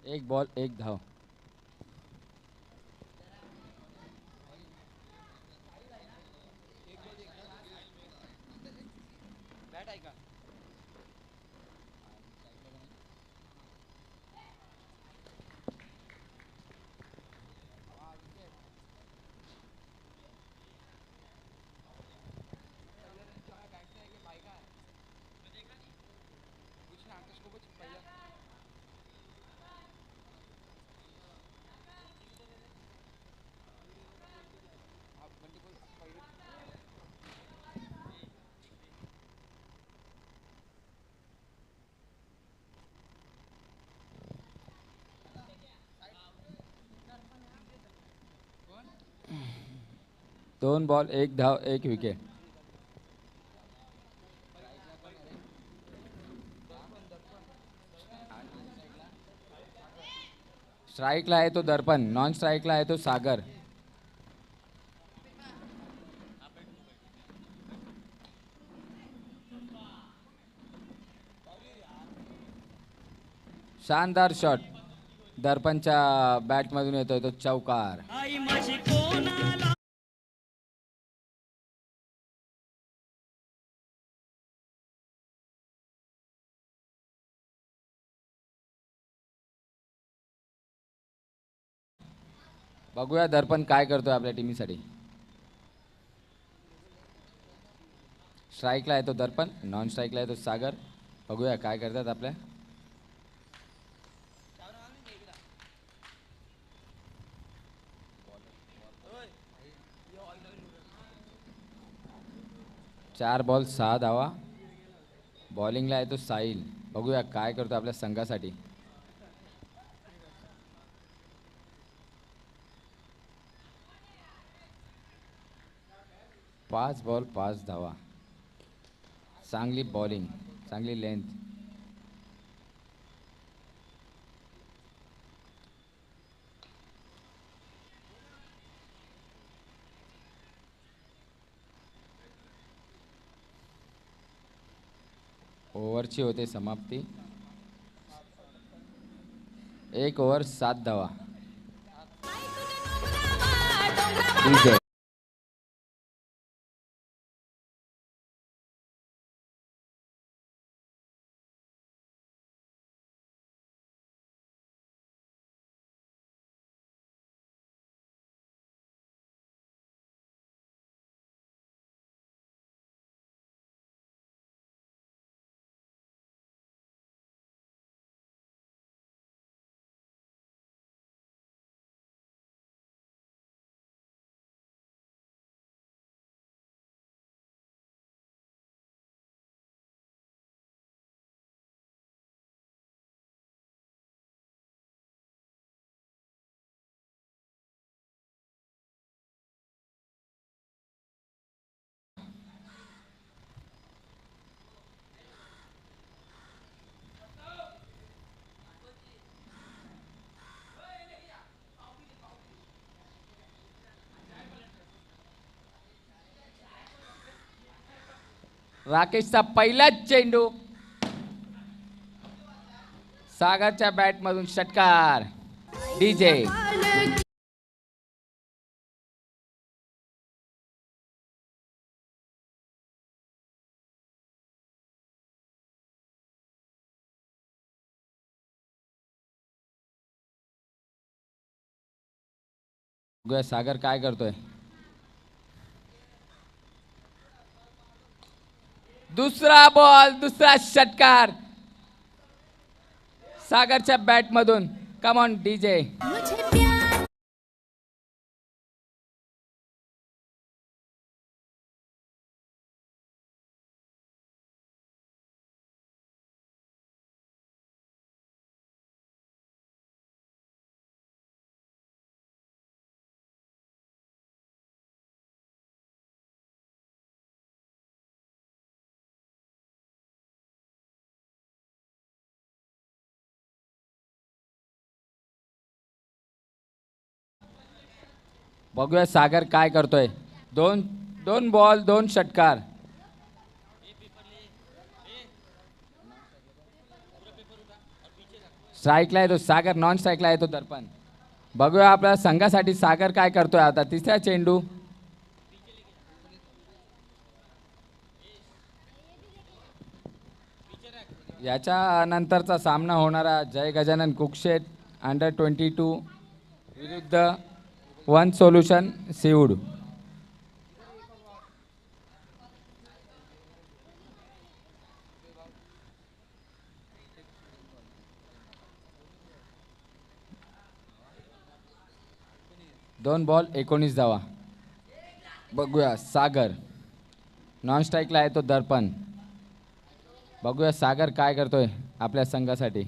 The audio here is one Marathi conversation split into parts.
एक बॉल एक धाव. दोन बॉल एक धाव एक विकेट. स्ट्राईकला आहे तो दर्पण, नॉन स्ट्राईकला आहे तो सागर. शानदार शॉट दर्पणच्या बॅटमधून येतोय तो चौकार. बघूया दर्पण काय करतोय आपल्या टीमसाठी. स्ट्राईकला आहे तो दर्पण, नॉन स्ट्राईकला आहे तो सागर. बघूया काय करतात आपल्या. चार बॉल सहा धावा. बॉलिंगला आहे तो साहिल. बघूया काय करतो आपल्या संघासाठी. पाच बॉल पाच धावा. चांगली बॉलिंग, चांगली लेंथ. ओव्हरची होते समाप्ती. एक ओव्हर सात धावा. DJ. राकेशचा पहिलाच चेंडू. सागरच्या बॅटमधून षटकार. DJ. सागर काय करतोय. दुसरा बॉल दुसरा षटकार सागरच्या बॅटमधून. Come on DJ. बघूया सागर काय करतोय. दोन दोन बॉल दोन षटकार. स्ट्राईकला आहे तो सागर, नॉन स्ट्राईकला आहे तो दर्पण. बघूया आपल्या संघासाठी सागर काय करतोय आता. तिसरा चेंडू. याच्या नंतरचा सामना होणारा जय गजानन कुकशेट अंडर 22 विरुद्ध वन सोल्युशन सिऊड. दोन बॉल 19 धावा. बघूया सागर, नॉन स्ट्राईकला आहे तो दर्पण. बघूया सागर काय करतोय आपल्या संघासाठी.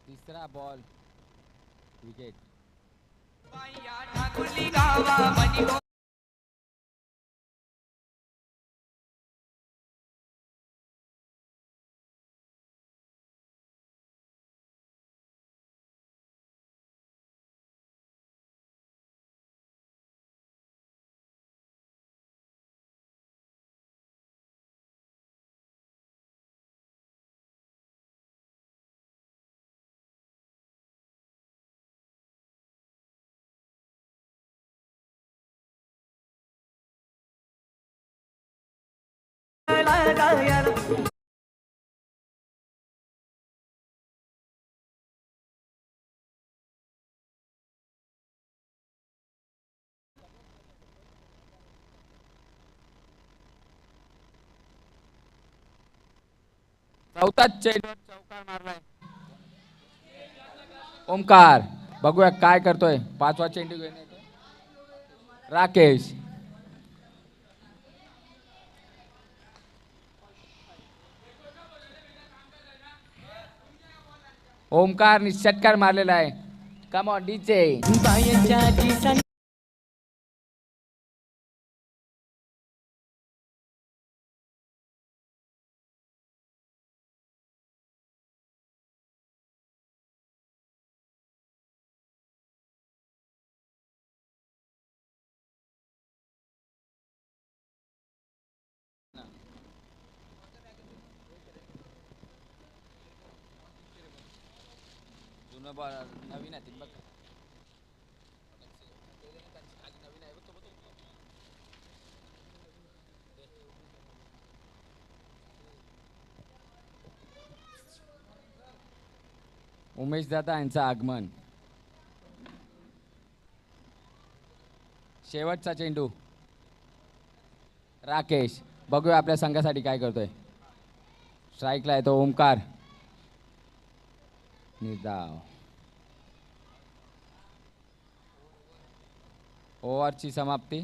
तिसरा बॉल विकेट. चौथा चेंडू चौकार मारलाय ओमकार. बघूया काय करतोय. पाचवा चेंडू घेऊन येतोय राकेश. ओमकार षटकार मारलेला आहे. Come on DJ. नवीन आहे बघ. उमेश दादा यांचं आगमन. शेवटचा चेंडू राकेश. बघूया आपल्या संघासाठी काय करतोय. स्ट्राईकला आहे तो ओमकार. निर्धाव. ओव्हरची समाप्ती.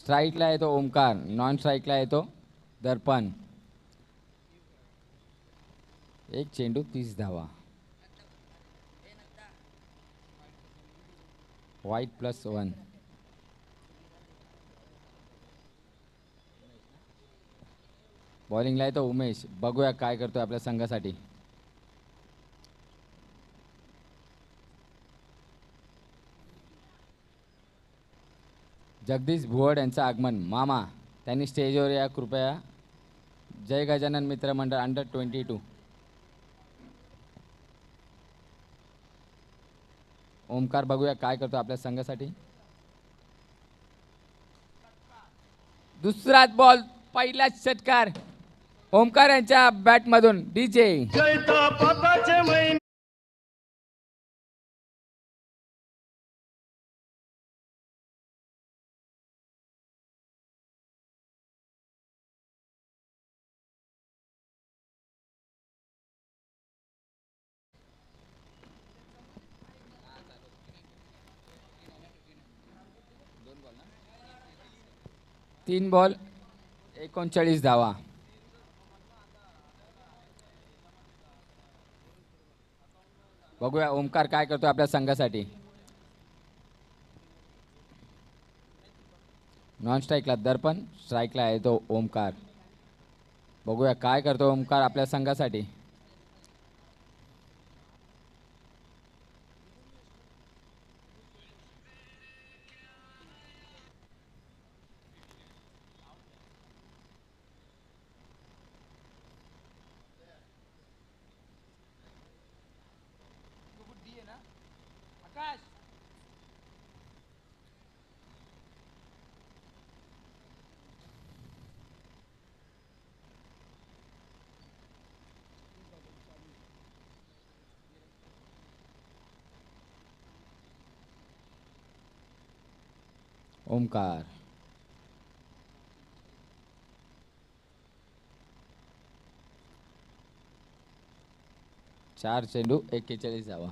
स्ट्राईकला आहे तो ओमकार, नॉन स्ट्राईकला आहे तो दर्पण. एक चेंडू 30 धावा. वाईट +1. बॉलिंगला आहे तो उमेश. बघूया काय करतोय आपल्या संघासाठी. जगदीश भुवड यांचं आगमन. मामा त्यांनी स्टेजवर या कृपया. जय गजानन मित्र मंडळ अंडर 22. ओमकार बघूया काय करतो आपल्या संघासाठी. दुसराच बॉल, पहिलाच षटकार ओमकार यांच्या बॅटमधून. डीजे तीन बॉल 39 धावा. बघूया ओमकार काय करतो आपल्या संघासाठी. नॉन स्ट्राईकला दर्पण, स्ट्राईकला आहे तो ओमकार. बघूया काय करतो ओमकार आपल्या संघासाठी. ओमकार 4 चेंडू 41 धावा.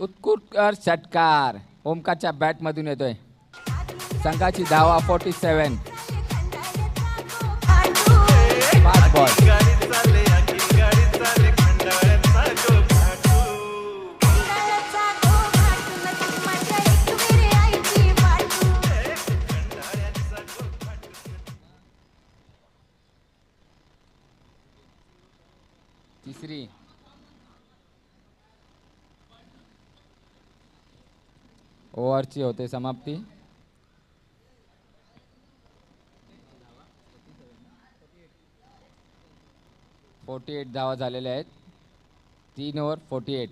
उत्कृष्ट षटकार ओमकारच्या बॅटमधून येतोय. संघाची धावा 47. 5 बॉल. तिसरी ओव्हरची होते समाप्ती. 48 धावा झालेल्या आहेत. 3 ओव्हर 48.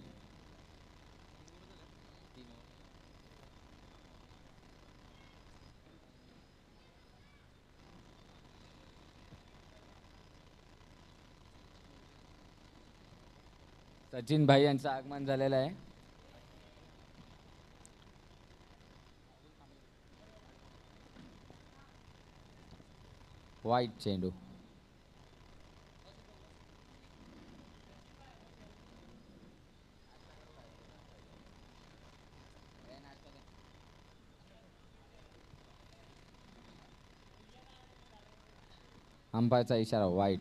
सचिन भाई यांचं आगमन झालेलं आहे. वाईट चेंडू. अंपायरचा इशारा वाईट.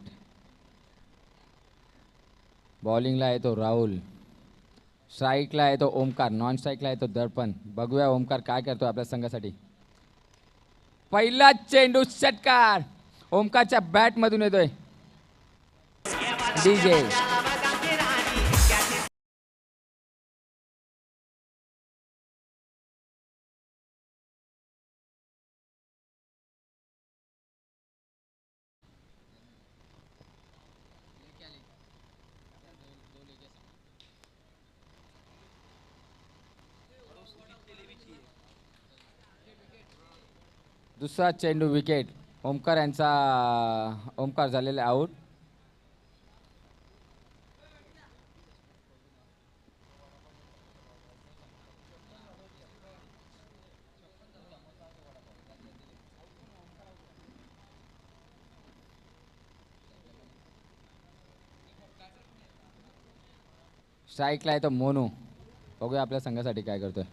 बॉलिंगला आहे तो राहुल, स्ट्राईकला आहे तो ओमकार, नॉन स्ट्राईकला आहे तो दर्पण. बघूया ओमकार काय करतो आपल्या संघासाठी. पहिला चेंडू षटकार ओमकारच्या बॅटमधून येतोय. डीजे दुसरा चेंडू विकेट. ओमकार यांचा ओमकार झालेले आऊट. स्ट्राईकला आहे तो मोनू. बघूया आपल्या संघासाठी काय करतोय.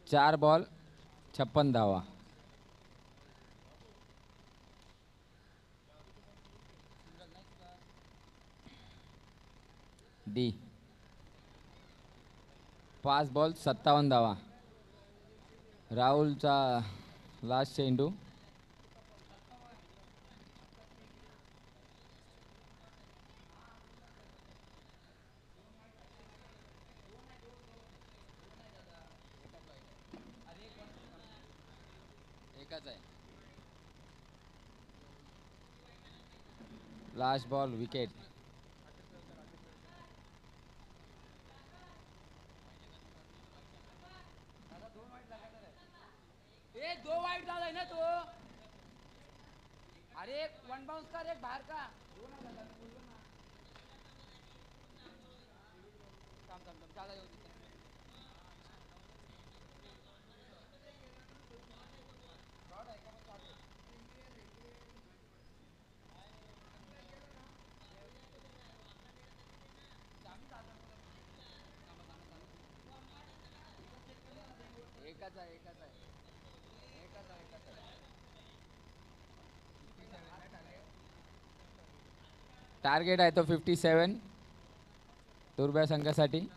चार बॉल 56 धावा. डी 5 बॉल 57 धावा. राहुलचा लास्ट चेंडू. एकच आहे. Last ball wicket. एक दो वाईट झालाय ना तो. अरे एक वन बाउन्स कर एक बाहेर का. थांब थांब थांब दादा येऊ दे. एकच आहे एकच आहे एकच आहे एकच आहे. टार्गेट आहे तो 57 दुर्ब्या संघासाठी.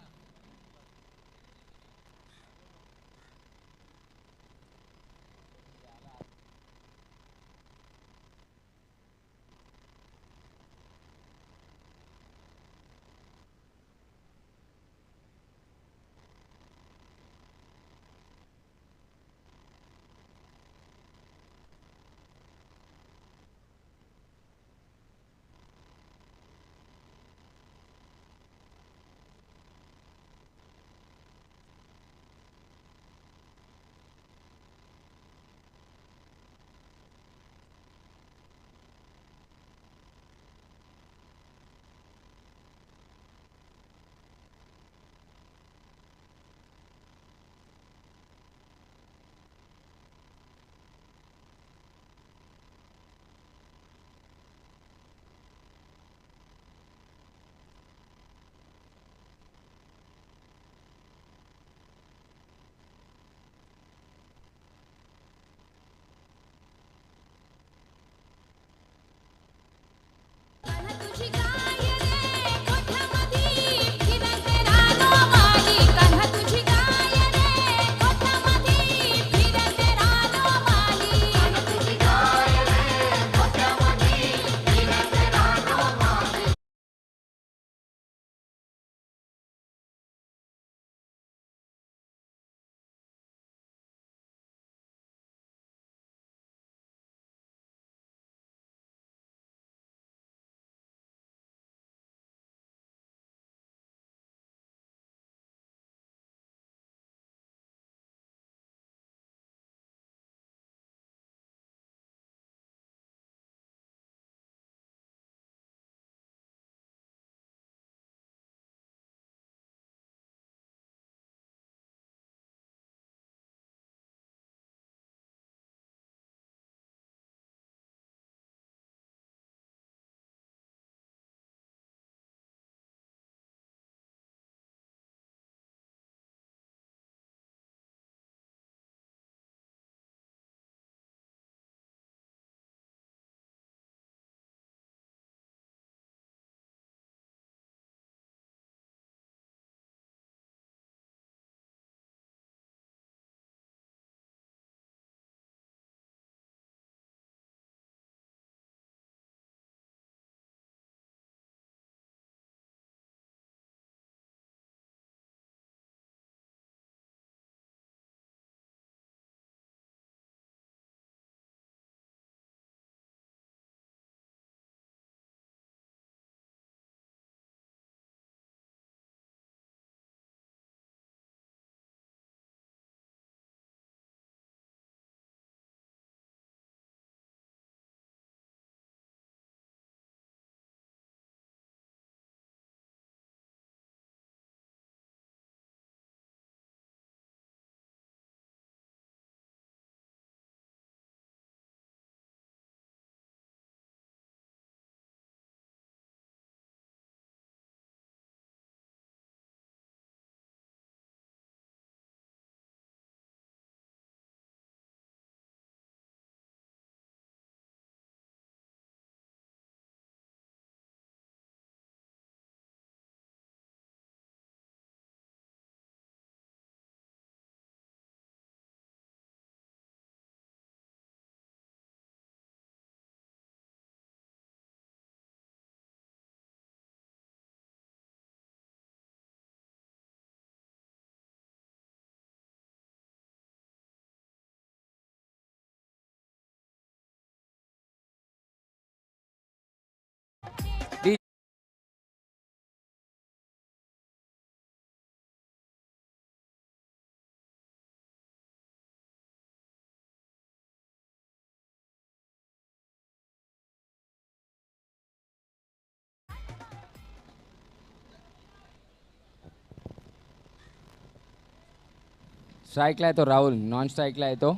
स्ट्राईकला आहे तो राहुल, नॉन स्ट्राईकला आहे तो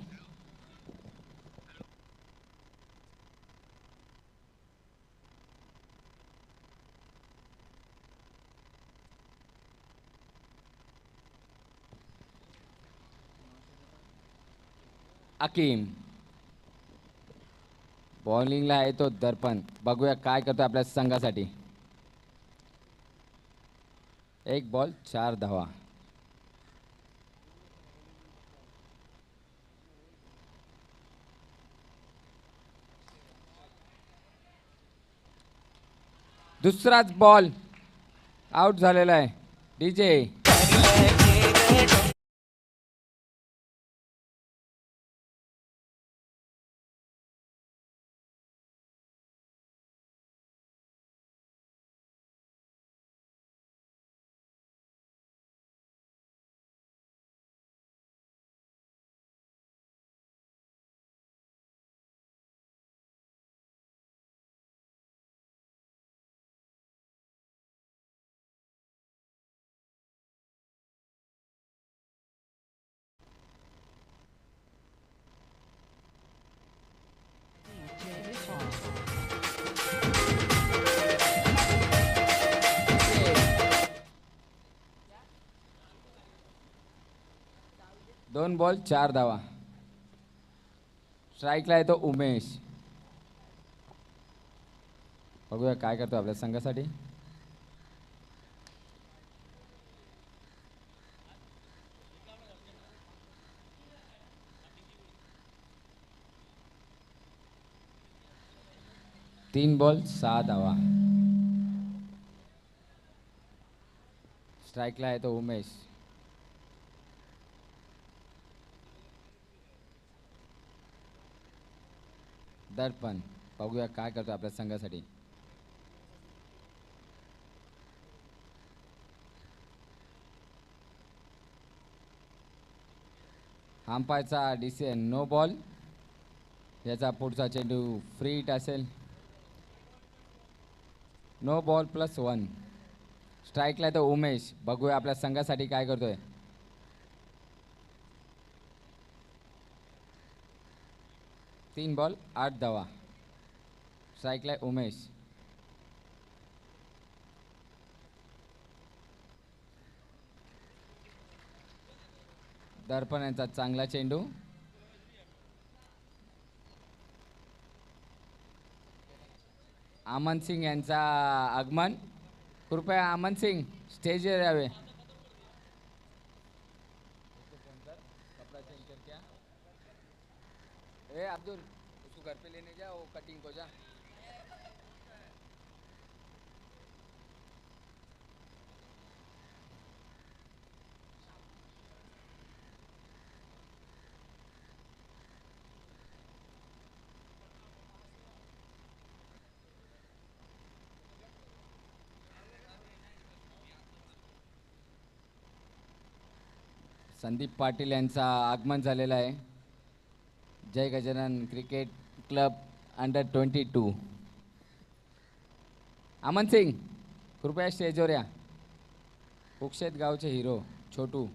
अकीम. बॉलिंगला आहे तो दर्पण. बघूया काय करतो आपल्या संघासाठी. 1 बॉल 4 धावा. दुसराच बॉल आउट झालेला आहे. डीजे. दोन बॉल 4 धावा. स्ट्राईकला आहे तो उमेश. बघूया काय करतो आपल्या संघासाठी. तीन बॉल 6 धावा. स्ट्राईकला आहे तो उमेश. दर्पण. बघूया काय करतो आपल्या संघासाठी. अंपायरचा डिसिजन नो बॉल. याचा पुढचा चेंडू फ्री हिट असेल. No ball +1. स्ट्राईकला आहे तो उमेश. बघूया आपल्या संघासाठी काय करतोय. तीन बॉल 8 धावा. स्ट्राईकला आहे उमेश. दर्पण यांचा चांगला चेंडू. अमन सिंग यांचा आगमन. कृपया अमन सिंग स्टेजवर यावे. ए अब्दुल उसको घर पे लेने जा, वो कटिंग को जा. संदीप पाटील यांचा आगमन झालेला आहे. Jai Gajanan cricket club under 22. Aman Singh कृपया स्टेजवर या. कुक्षेत गावचे हिरो छोटू.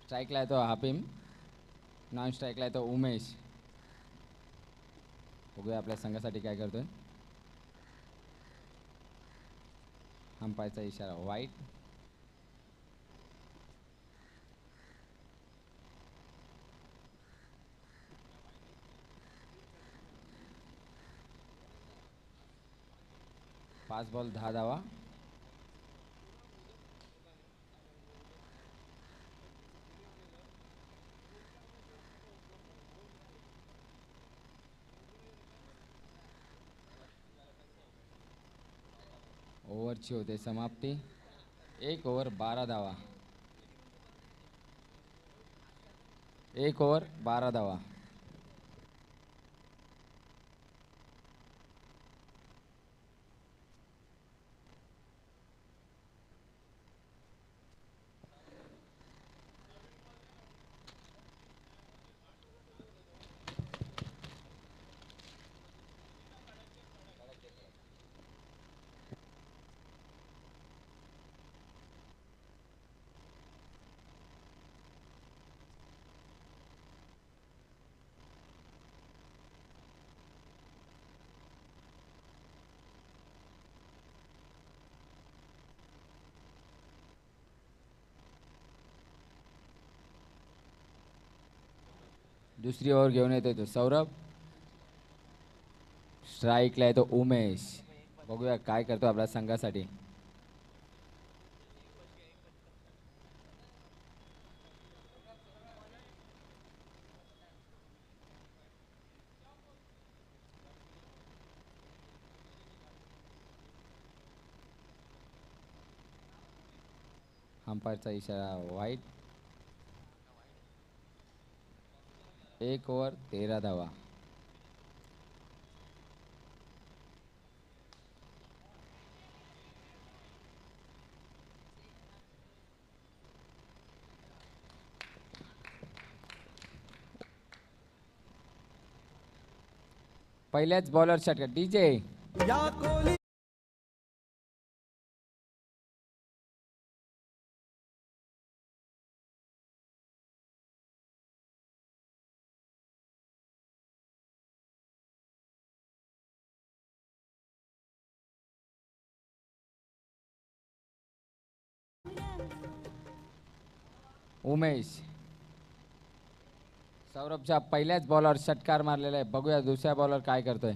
स्ट्राईकला आहे तो हापिम. नॉन स्ट्राईकला आहे तो उमेश. बघूया आपल्या संघासाठी काय करतोय. अंपायरचा इशारा वाईट. पाच बॉल 10 धावा. ओव्हरची होते समाप्ती. 1 ओव्हर 12 धावा. 1 ओव्हर 12 धावा. दुसरी ओव्हर घेऊन येतोय तो सौरभ. स्ट्राईकला आहे तो उमेश. बघूया काय करतो आपल्या संघासाठी. अंपायरचा इशारा वाईट. 1 ओव्हर 13 धावा. पहिल्याच बॉलर षटकार. डीजे उमेश. सौरभच्या पहिल्याच बॉलर षटकार मारलेला आहे. बघूया दुसऱ्या बॉलर काय करतोय.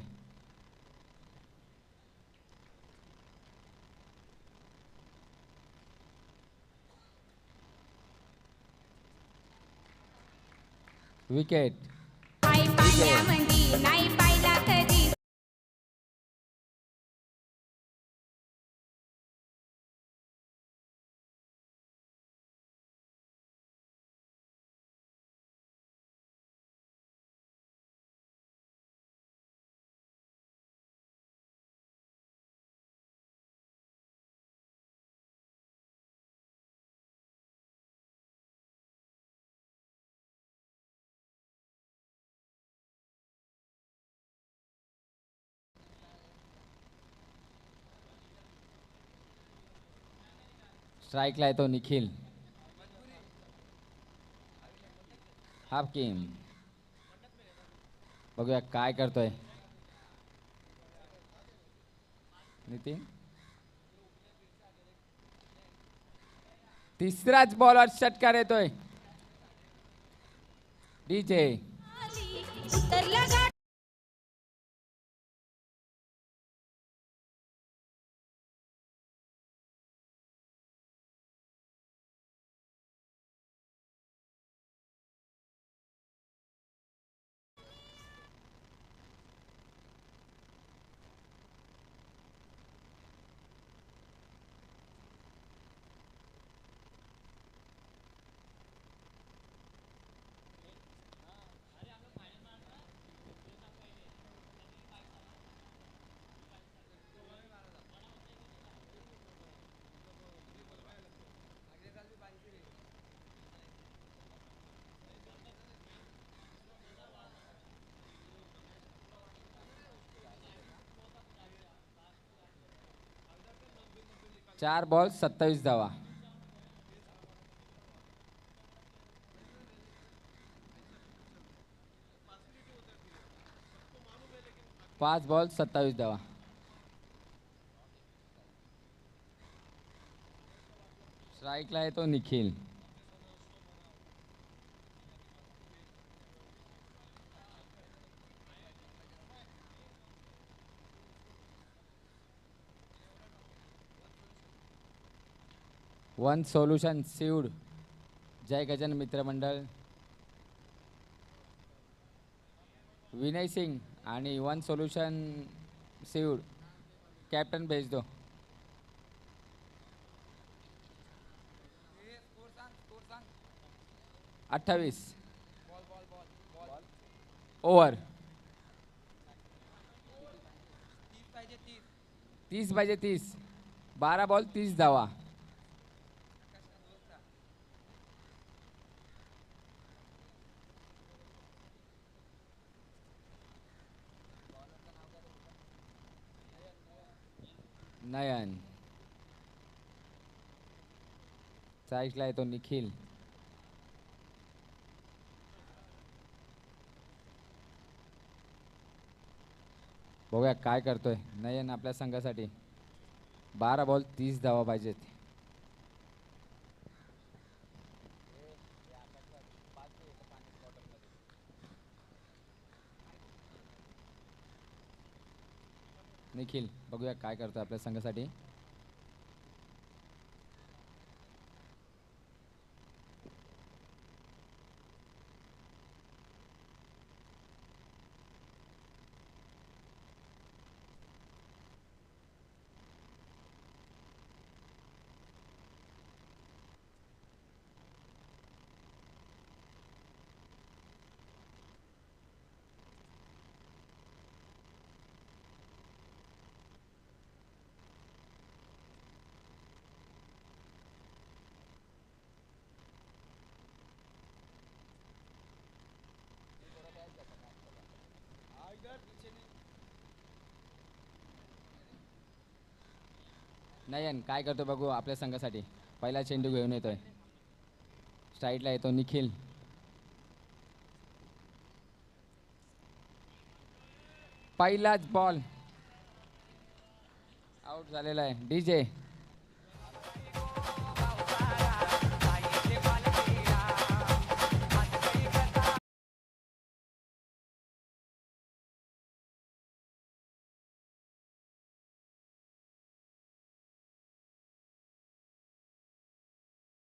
विकेट. आई पाण्यामंदी नाही पाहिला कधी. स्ट्राईकला आहे तो निखिल. Half game. बघूया काय करतोय नितीन. तिसराच बॉलर षटकार येतोय. डीजे उतरला गाडी. चार बॉल 27 धावा. 5 बॉल 27 धावा. स्ट्राईकला आहे तो निखिल. वन सोल्युशन सीड जय गजन मित्र मंडळ विनय सिंग आणि वन सोल्युशन सीड कॅप्टन भेज दो. स्कोर सांग 28 ball ball ball ball over. 30 पाहिजे 30. 30 पाहिजे 30. 12 बॉल 30 धावा. नयन. स्ट्राईकला आहे तो निखिल. बघूया काय करतोय नयन आपल्या संघासाठी. 12 बॉल 30 धावा पाहिजेत. निखिल बघूया काय करतो आपल्या संघासाठी. नयन काय करतो बघू आपल्या संघासाठी. पहिला चेंडू घेऊन येतोय. स्ट्राईटला येतो निखिल. पहिलाच बॉल आउट झालेला आहे. डीजे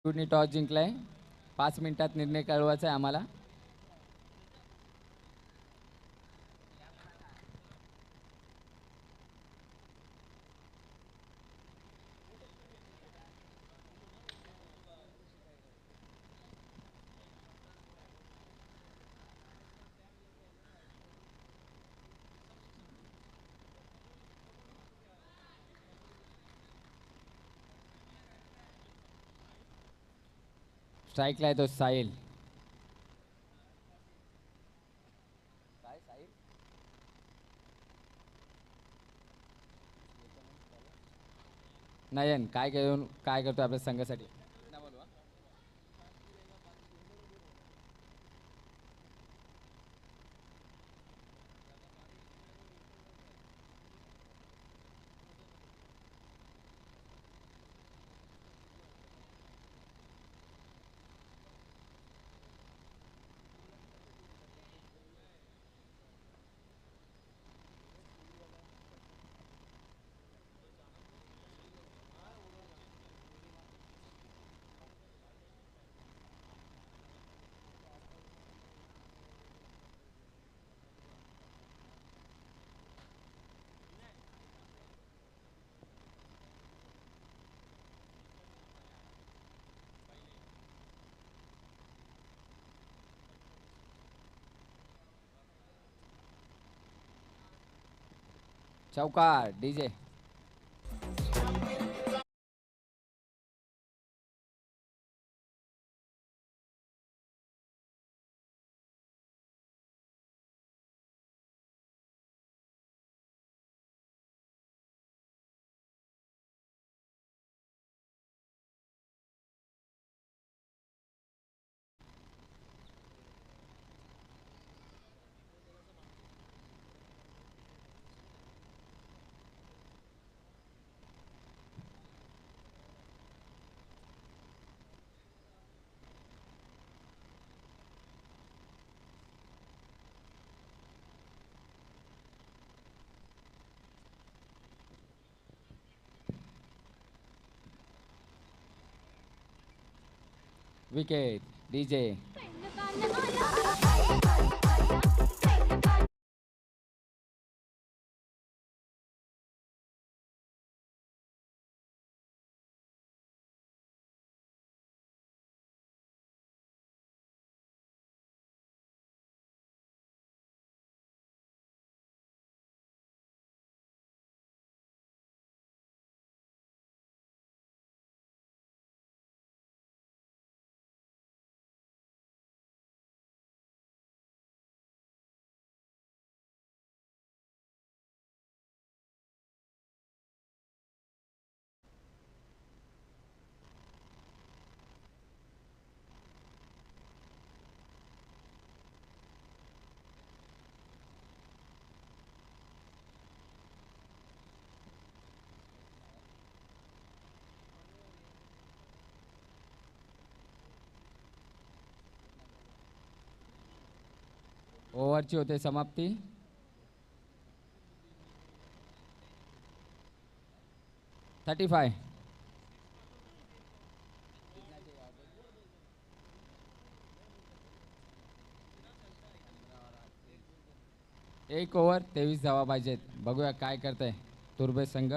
नी टॉस जिंकलाय. 5 मिनिटात निर्णय कळवायचा आहे आम्हाला. स्ट्राईकला येतो साहिल. नयन काय करतो आपल्या संघासाठी. चौकार डीजे. Wicket DJ. ओव्हरची होते समाप्ती. 35. एक ओव्हर 23 धावा पाहिजेत. बघूया काय करतंय तुर्भे संघ.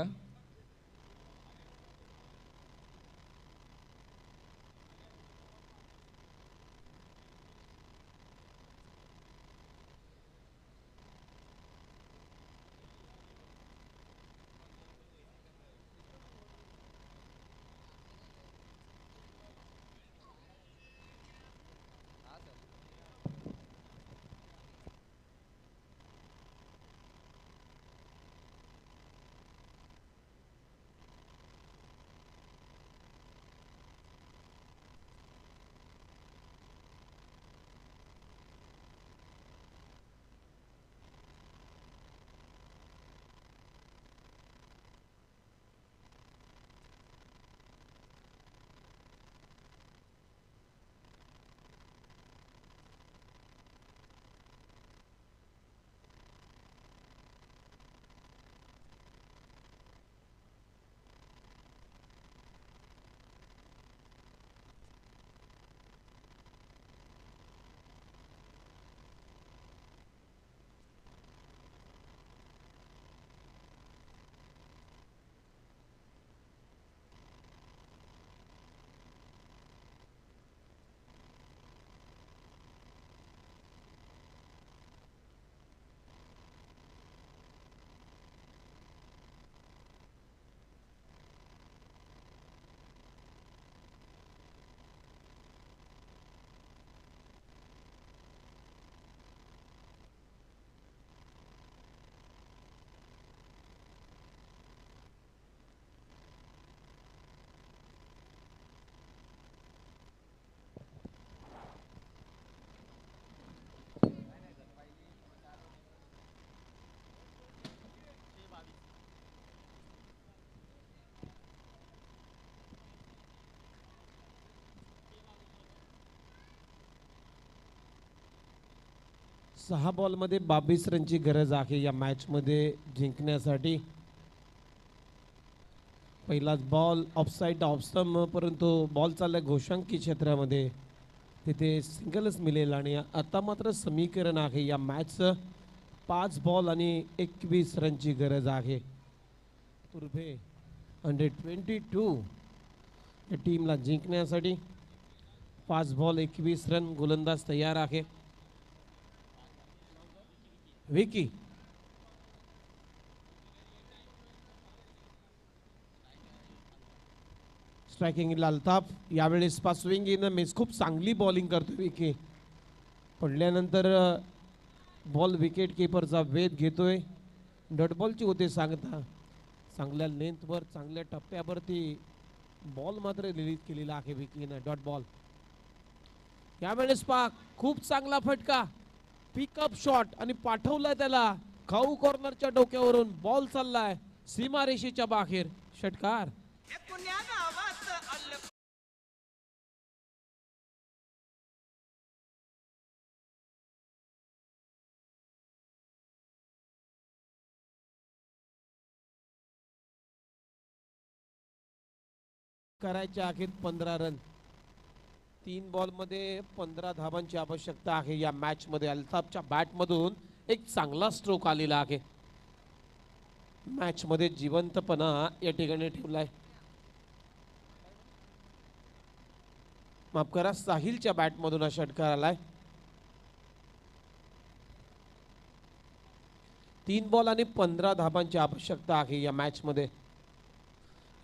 सहा बॉलमध्ये 22 रनची गरज आहे या मॅचमध्ये जिंकण्यासाठी. पहिलाच बॉल ऑफसाईड ऑफस्टम, परंतु बॉल चालला घोषांकी क्षेत्रामध्ये, तिथे सिंगलच मिळेल. आणि आता मात्र समीकरण आहे या मॅचचं. 5 बॉल आणि 21 रनची गरज आहे. तुर्भे 122 या टीमला जिंकण्यासाठी. 5 बॉल 21 रन, गोलंदाज तयार आहे. विकी स्ट्रायकिंग अल्ताफ. यावेळेस स्विंग इन मिस, खूप चांगली बॉलिंग करतो विकी. पडल्यानंतर बॉल विकेट किपरचा वेध घेतोय. डॉट बॉलची होते सांगता. चांगल्या लेंथवर, चांगल्या टप्प्यावरती बॉल मात्र रिलीज केलेला आहे विकीनं. Dot ball. यावेळेस खूप चांगला फटका, पिकअप शॉट आणि पाठवलाय त्याला खाऊ कॉर्नरच्या डोक्यावरून. बॉल चाललाय सीमारेषेच्या बाहेर. षटकार. करायचे आहेत 15 रन. 3 बॉलमध्ये 15 धावांची आवश्यकता आहे या मॅच मध्ये. अल्ताफच्या बॅटमधून एक चांगला स्ट्रोक आलेला आहे. मॅच मध्ये जिवंतपणा या ठिकाणी ठेवलाय. माफ करा, साहिलच्या बॅटमधून हा षटकार आलाय. 3 बॉल आणि 15 धावांची आवश्यकता आहे या मॅच मध्ये.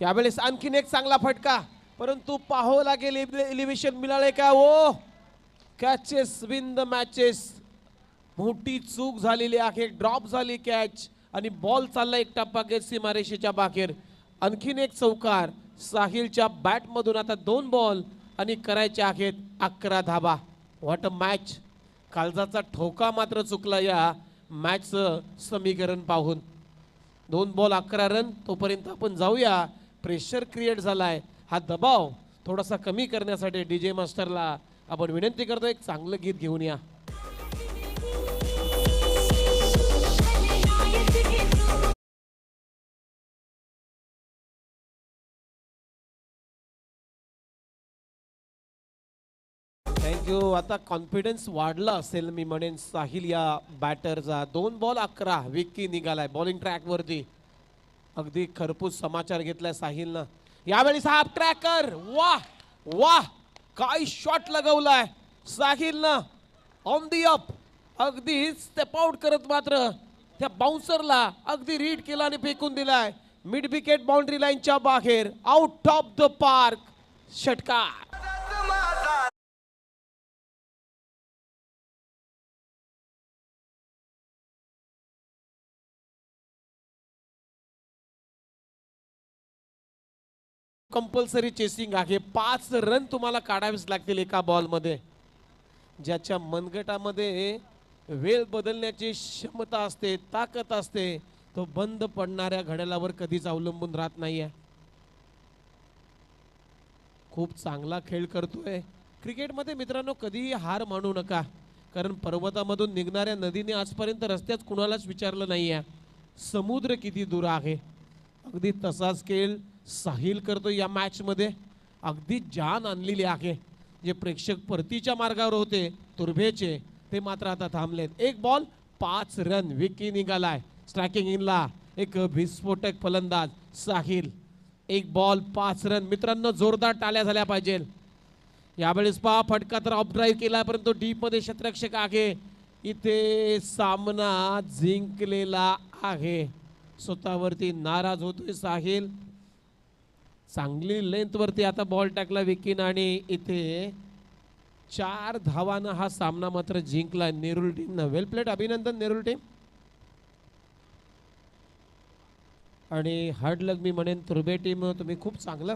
यावेळेस आणखीन एक चांगला फटका, परंतु पाहावं लागेल एलिव्हेशन मिळाले का. ओ कॅचेस विन द मॅचेस. मोठी चूक झालेली आहे. ड्रॉप झाली कॅच आणि बॉल चालला एक टप्पा घेत सीमारेषेच्या बाहेर. आणखीन एक चौकार साहिलच्या बॅटमधून. आता 2 बॉल आणि करायचे आहेत 11 धावा. What a match. कालजाचा ठोका मात्र चुकला या मॅचचं समीकरण पाहून. 2 बॉल 11 रन. तोपर्यंत आपण जाऊया. प्रेशर क्रिएट झालाय. हा दबाव थोडासा कमी करण्यासाठी डीजे मास्टरला आपण विनंती करतो, एक चांगलं गीत घेऊन या. थँक्यू. आता कॉन्फिडन्स वाढला असेल मी म्हणेन साहिल या बॅटरचा. 2 बॉल 11. विक्की निघालाय बॉलिंग ट्रॅक वरती. अगदी खरपूस समाचार घेतलाय साहिलनं. यावेळी हा ट्रॅकर. वाह वाह, काय शॉट लगवलाय साहिलनं ऑन दी अप. अगदी स्टेप आउट करत मात्र त्या बाउन्सरला अगदी रीड केला आणि फेकून दिलाय मिड विकेट बाउंड्री लाईनच्या बाहेर. आउट ऑफ द पार्क षटकार. कंपल्सरी चेसिंग आहे. 5 रन तुम्हाला काढावेच लागतील एका बॉलमध्ये. ज्याच्या मनगटामध्ये वेळ बदलण्याची क्षमता असते, ताकद असते, तो बंद पडणाऱ्या घड्याळावर कधीच अवलंबून राहत नाहीये. खूप चांगला खेळ करतोय. क्रिकेटमध्ये मित्रांनो कधीही हार मानू नका, कारण पर्वतामधून निघणाऱ्या नदीने आजपर्यंत रस्त्यात कुणालाच विचारलं नाहीये समुद्र किती दूर आहे. अगदी तसाच खेळ साहिल करतो या मॅच मध्ये. अगदी जान आणलेली आहे. जे प्रेक्षक परतीच्या मार्गावर होते तुर्भेचे, ते मात्र आता थांबलेत. 1 बॉल 5 रन. विकी निघालाय स्ट्रायकिंग इनला. एक विस्फोटक फलंदाज साहिल. 1 ball 5 run. मित्रांनो जोरदार टाळ्या झाल्या पाहिजे. यावेळेस पहा फटका तर ऑफ ड्राईव्ह केला, परंतु डीप मध्ये क्षेत्ररक्षक आहे. इथे सामना जिंकलेला आहे. स्वतःवरती नाराज होतोय साहिल. चांगली लेंथ वरती आता बॉल टाकला विकीनं आणि इथे 4 धावानं हा सामना मात्र जिंकला नेरुल टीमनं. वेल प्लेट. अभिनंदन नेरुल टीम. आणि हार्ड लक मी म्हणेन तुर्भे टीम, तुम्ही खूप चांगला